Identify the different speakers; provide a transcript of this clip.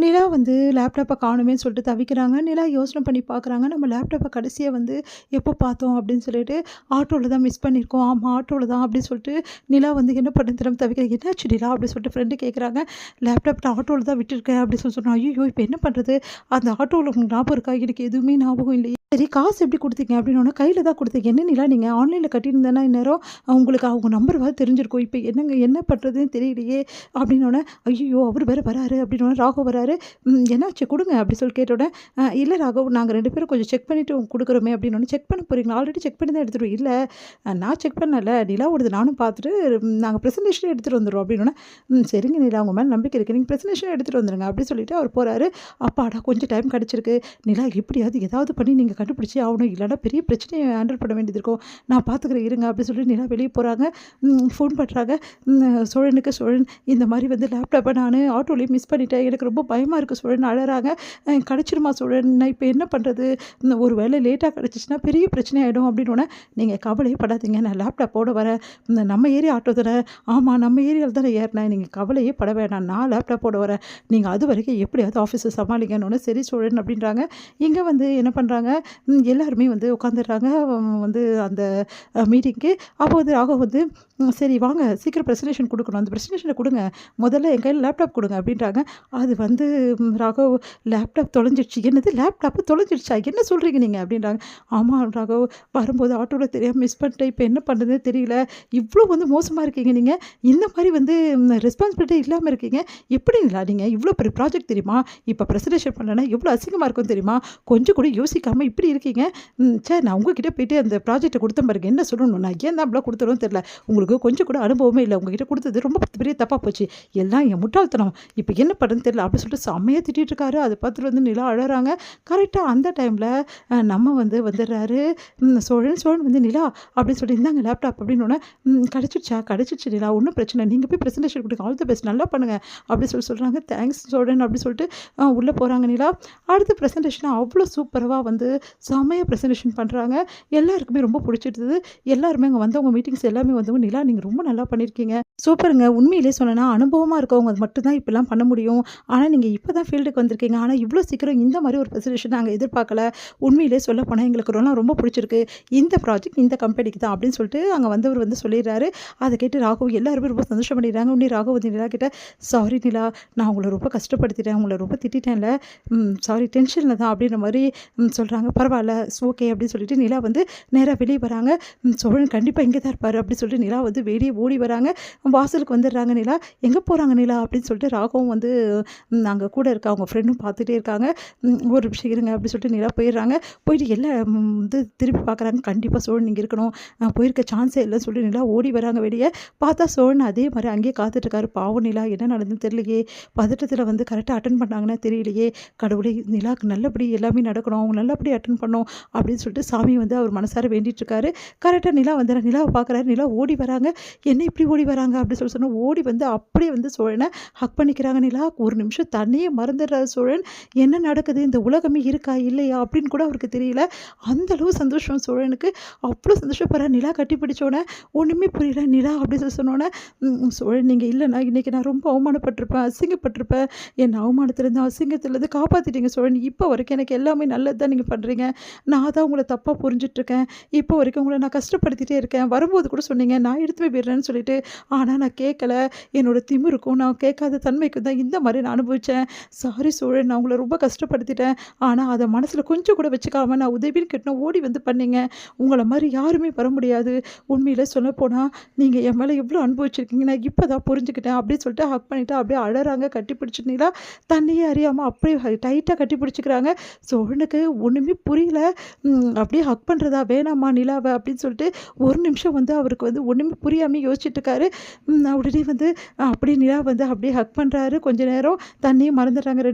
Speaker 1: நிலா வந்து லேப்டாப்ப காணுமேன்னு சொல்லிட்டு தவிக்கிறாங்க. நிலா யோசனை பண்ணி பார்க்குறாங்க. நம்ம லேப்டாப்ப கடைசியா வந்து எப்போ பார்த்தோம் அப்படின்னு சொல்லிட்டு, ஆட்டோல தான் மிஸ் பண்ணியிருக்கோம். ஆமா ஆட்டோல தான் அப்படின்னு சொல்லிட்டு நிலா வந்து என்ன பண்ணுறது தெரியாம தவிக்கிறேன். என்னாச்சு நிலா அப்படின்னு சொல்லிட்டு ஃப்ரெண்டு கேட்குறாங்க. லேப்டாப் நான் ஆட்டோல தான் விட்டுருக்கேன் அப்படின்னு சொல்லி சொன்னேன். ஐய்யயோ! இப்போ என்ன பண்ணுறது? அந்த ஆட்டோல உங்களுக்கு ஞாபகம் இருக்கா? எனக்கு எதுவுமே ஞாபகம் இல்லையே. சரி காசு எப்படி குடுத்தீங்க? அப்படின்னோனே, கையில தான் குடுத்தேன். என்ன நிலா நீங்க ஆன்லைன்ல கட்டியிருந்தேன்னா இந்நேரம் உங்களுக்கு அவங்க நம்பராவது தெரிஞ்சிருக்கும். இப்ப என்னங்க என்ன பண்றதுன்னு தெரியலையே! அப்படின்னோனே, ஐய்யயோ! அவரு வேற வராரு அப்படின்னோனே, ராகவ் வராரு. என்னாச்சு குடுங்க அப்படி சொல்லி கேட்டோனே, இல்ல ராகவ் நாங்க 2 பேரும் கொஞ்சம் செக் பண்ணிட்டு குடுக்குறோமே அப்படின்னோனே, செக் பண்ண போறீங்களா? ஆல்ரெடி செக் பண்ணி தான் எடுத்துட்டு இல்ல நான் செக் பண்ணல. நிலாவோடது நானும் பார்த்துட்டு நாங்க பிரசன்டேஷனே எடுத்துட்டு வந்துர்றோம் அப்படின்னோனே, சரிங்க நிலா உங்க மேல நம்பிக்கை இருக்கு. நீங்க பிரசன்டேஷனே எடுத்துட்டு வந்துருங்க அப்படி சொல்லிட்டு அவர் போறாரு. அப்பாடா கொஞ்சம் டைம் கிடைச்சிருக்கு. நிலா எப்படியாவது ஏதாவது பண்ணி நீங்க கண்டுபிடிச்சே ஆகணும். இல்லன்னா பெரிய பிரச்சனைய ஹேண்டில் பண்ண வேண்டியது இருக்கும். நான் பார்த்துக்கிறேன் இருங்க அப்படின்னு சொல்லி நிலா வெளிய போறாங்க. ஃபோன் பண்றாங்க. சோழனுக்கு சோழன் இந்த மாரி வந்து லேப்டாப்ப நானு ஆட்டோலயே மிஸ் பண்ணிட்டேன். எனக்கு ரொம்ப பயமா இருக்கு சோழன் அழறாங்க. கிடைச்சிருமா சோழன்? நான் இப்ப என்ன பண்றது? ஒரு வேளை லேட்டா கிடைச்சிச்சுன்னா பெரிய பிரச்சனை ஆயிடும் அப்படின்னோனே, நீங்க கவலையே படாதீங்க. நான் லேப்டாப்போட வரேன். நம்ம ஏரியா ஆட்டோ தானே? ஆமா நம்ம ஏரியால தானே ஏறுனேன். நீங்க கவலையே பட வேணாம். நான் லேப்டாப்போட வரேன். நீங்க அதுவரைக்கும் எப்படியாவது ஆஃபீஸ சமாளிங்கன்னோனே, சரி சோழன் அப்படின்றாங்க. இங்க வந்து என்ன பண்றாங்க, எல்லாருமே வந்து உட்காந்துடுறாங்க வந்து அந்த மீட்டிங்க்கு. அப்போ வந்து ராகவ் வந்து சரி வாங்க சீக்கிரம் ப்ரெசன்டேஷன் குடுக்கணும். அந்த ப்ரெசன்டேஷன குடுங்க. முதல்ல என் கையில லேப்டாப் குடுங்க அப்படின்றாங்க. அது வந்து ராகவ் லேப்டாப் தொலைஞ்சிடுச்சு. என்னது லேப்டாப் தொலைஞ்சிடுச்சா? என்ன சொல்றீங்க நீங்க? அப்படின்றாங்க. ஆமா ராகவ் வரும்போது ஆட்டோல தெரியாம மிஸ் பண்ணிட்டேன். இப்ப என்ன பண்றதுன்னே தெரியல. இவ்ளோ வந்து மோசமா இருக்கீங்க நீங்க. இந்த மாரி வந்து ரெஸ்பான்சிபிலிட்டி இல்லாம இருக்கீங்க. எப்படிங்களா நீங்க? இவ்ளோ பெரிய ப்ராஜெக்ட் தெரியுமா? இப்ப ப்ரெசன்டேஷன் பண்ணலன்னா எவ்ளோ அசிங்கமா இருக்கும் தெரியுமா? கொஞ்சம் கூட யோசிக்காம இப்படி இருக்கீங்க. நான் உங்ககிட்ட போயிட்டு அந்த ப்ராஜெக்ட்ட குடுத்தேன் பாருங்க. என்ன சொல்லணும்? நான் ஏன் தான் இப்படிலாம் குடுத்தேனோ தெரியல. உங்களுக்கு கொஞ்சம் கூட அனுபவமே இல்ல. உங்ககிட்ட குடுத்தது ரொம்ப பெரிய தப்பா போச்சு. எல்லாம் என் முட்டாள்தனம். இப்ப என்ன பண்றதுன்னு தெரியல. அப்படி சொல்லிட்டு செம்மையா திட்டிட்டு இருக்காரு. அத பார்த்துட்டு வந்து நிலா அழறாங்க. கரெக்ட்டா அந்த டைம்ல நம்ம வந்து வந்துடுறாரு. சோழன் வந்து நிலா அப்படின்னு சொல்லி இந்தாங்க லேப்டாப் அப்படின்னோனே, கிடைச்சிடுச்சா? கிடைச்சிடுச்சு நிலா. ஒண்ணும் பிரச்சனை இல்ல. நீங்க போய் பிரசன்டேஷன் குடுங்க. ஆல் தி பெஸ்ட் நல்லா பண்ணுங்க. அப்படி சொல்லி சொல்றாங்க. தேங்க்ஸ் சோழன் அப்படி சொல்லிட்டு உள்ள போறாங்க நிலா. அடுத்த பிரசன்டேஷன் அவ்ளோ சூப்பரவா வந்து செம்மையா பிரசன்டேஷன் பண்றாங்க. எல்லாருக்குமே ரொம்ப புடிச்சிருந்தது. எல்லாருமே அங்க வந்தவங்க மீட்டிங்ஸ் எல்லாமே வந்தவங்க, "நிலா நீங்க ரொம்ப நல்லா பண்ணியிருக்கீங்க. சூப்பருங்க. உண்மையிலேயே சொல்லணும்னா அனுபவமா இருக்கவங்க மட்டும் தான் இப்படிலாம் பண்ண முடியும். ஆனா நீங்க இப்ப தான் ஃபீல்டுக்கு வந்திருக்கீங்க. ஆனா இவ்ளோ சீக்கிரம் இந்த மாரி ஒரு பிரசன்டேஷன் நாங்க எதிர்பார்க்கல. உண்மையிலேயே சொல்லப்போனா எங்களுக்கு ரொம்ப புடிச்சிருக்கு. இந்த ப்ராஜெக்ட் இந்த கம்பெனிக்கு தான்." அப்படின்னு சொல்லிட்டு அங்க வந்தவர் வந்து சொல்லிடுறாரு. அத கேட்டு ராகவ் எல்லாருமே ரொம்ப சந்தோஷம் பண்ணிடுறாங்க. உடனே ராகவ் வந்து நிலா கிட்ட, "சாரி நிலா. நான் உங்கள ரொம்ப கஷ்டப்படுத்திட்டேன். உங்கள ரொம்ப திட்டிட்டேன்ல. சாரி டென்ஷன்ல தான்." அப்படின்ற மாரி சொல்றாங்க. "பரவால்ல. ஓகே." அப்படின்னு சொல்லிட்டு நிலா வந்து நேரா வெளிய வராங்க. சோழன் கண்டிப்பா இங்க தான் இருப்பாரு அப்படின்னு சொல்லிட்டு நிலா வந்து வெளிய ஓடி வராங்க. வாசலுக்கு வந்துடுறாங்க நிலா. "எங்க போறாங்க நிலா?" அப்படின்னு சொல்லிட்டு ராகவும் வந்து அங்க கூட இருக்க அவங்க ஃப்ரெண்டும் பார்த்துட்டே இருக்காங்க. "ஒரு நிமிஷம் இருங்க." அப்படின்னு சொல்லிட்டு நிலா போயிடுறாங்க. போயிட்டு எல்லாம் வந்து திருப்பி பார்க்குறாங்க. கண்டிப்பா சோழன் இங்க இருக்கணும். போயிருக்க சான்ஸே இல்லன்னு சொல்லி நிலா ஓடி வராங்க வெளிய. பார்த்தா சோழன் அதே மாரி அங்கேயே காத்துட்டு இருக்காரு. பாவம் நிலா என்ன நடந்ததுன்னு தெரியலையே. பதட்டத்துல வந்து கரெக்ட்டா அட்டெண்ட் பண்ணாங்கன்னா தெரியலையே. கடவுளே நிலாக்கு நல்லபடி எல்லாமே நடக்கணும். அவங்க நல்லபடியா அட்டெண்ட் பண்ணணும் அப்படின்னு சொல்லிட்டு சாமி வந்து அவர் மனசார வேண்டிட்டு இருக்காரு. கரெக்ட்டா நிலா வந்துடுறா. நிலாவ பார்க்குறாரு. நிலா ஓடி வராங்க. என்ன இப்படி ஓடி வராங்க அப்படின்னு சொல்லி சொன்னா, ஓடி வந்து அப்படியே வந்து சோழன ஹக் பண்ணிக்கிறாங்க நிலா. ஒரு நிமிஷம் தன்னையே மறந்துடுறாரு சோழன். என்ன நடக்குது? இந்த உலகமே இருக்கா? இல்லையா? அப்படின்னு கூட அவருக்கு தெரியல. அந்த அளவு சந்தோஷம் சோழனுக்கு. அவ்ளோ சந்தோஷப்படுறாரு. நிலா கட்டி பிடிச்சோனே, ஒண்ணுமே புரியல. நிலா அப்படி சொல்லி சொன்னோனே, சோழன் நீங்க இல்லன்னா இன்னைக்கு நான் ரொம்ப அவமானப்பட்டுருப்பேன், அசிங்கப்பட்டுருப்பேன். என்ன அவமானத்துலேருந்து, அசிங்கத்துலேருந்து காப்பாத்திட்டீங்க சோழன். இப்போ வரைக்கும் எனக்கு எல்லாமே நல்லது தான் நீங்க பண்றீங்க. நான் தான் உங்கள தப்பா புரிஞ்சுட்டுருக்கேன். இப்போ வரைக்கும் உங்கள நான் கஷ்டப்படுத்திட்டே இருக்கேன். வரும்போது கூட சொன்னீங்க, நான் எடுத்து போய் விடுறேன்னு சொல்லிட்டு. ஆனா நான் கேட்கல. என்னோட திமிருக்கும், நான் கேட்காத தன்மைக்கும் தான் இந்த மாரி நான் அனுபவிச்சேன். சாரி சோழன். நான் உங்கள ரொம்ப கஷ்டப்படுத்திட்டேன். ஆனா அத மனசுல கொஞ்சம் கூட வச்சுக்காம நான் உதவின்னு கேட்டேன் ஓடி வந்து பண்ணீங்க. உங்கள மாரி யாருமே வர முடியாது. உண்மையிலே சொல்லப்போனா, நீங்க என் மேல எவ்ளோ அனுபவிச்சிருக்கீங்க நான் இப்ப தான் புரிஞ்சுக்கிட்டேன். அப்படின்னு சொல்லிட்டு ஹக் பண்ணிட்டு அப்படியே அழறாங்க. கட்டி பிடிச்சுட்டு நிலா தன்னையே அறியாம அப்படியே டைட்டா கட்டி பிடிச்சுக்கிறாங்க. சோழனுக்கு ஒண்ணுமே புரியல. அப்படியே ஹக் பண்றதா? வேணாமா நிலாவ அப்படின்னு சொல்லிட்டு ஒரு நிமிஷம் வந்து அவருக்கு வந்து ஒண்ணுமே புரியாமயே யோசிச்சுட்டு இருக்காரு. உடனே வந்து அப்படியே நிலா வந்து அப்படியே ஹக் பண்றாரு. கொஞ்ச நேரம் தன்னையே மறந்துடுறாங்க 2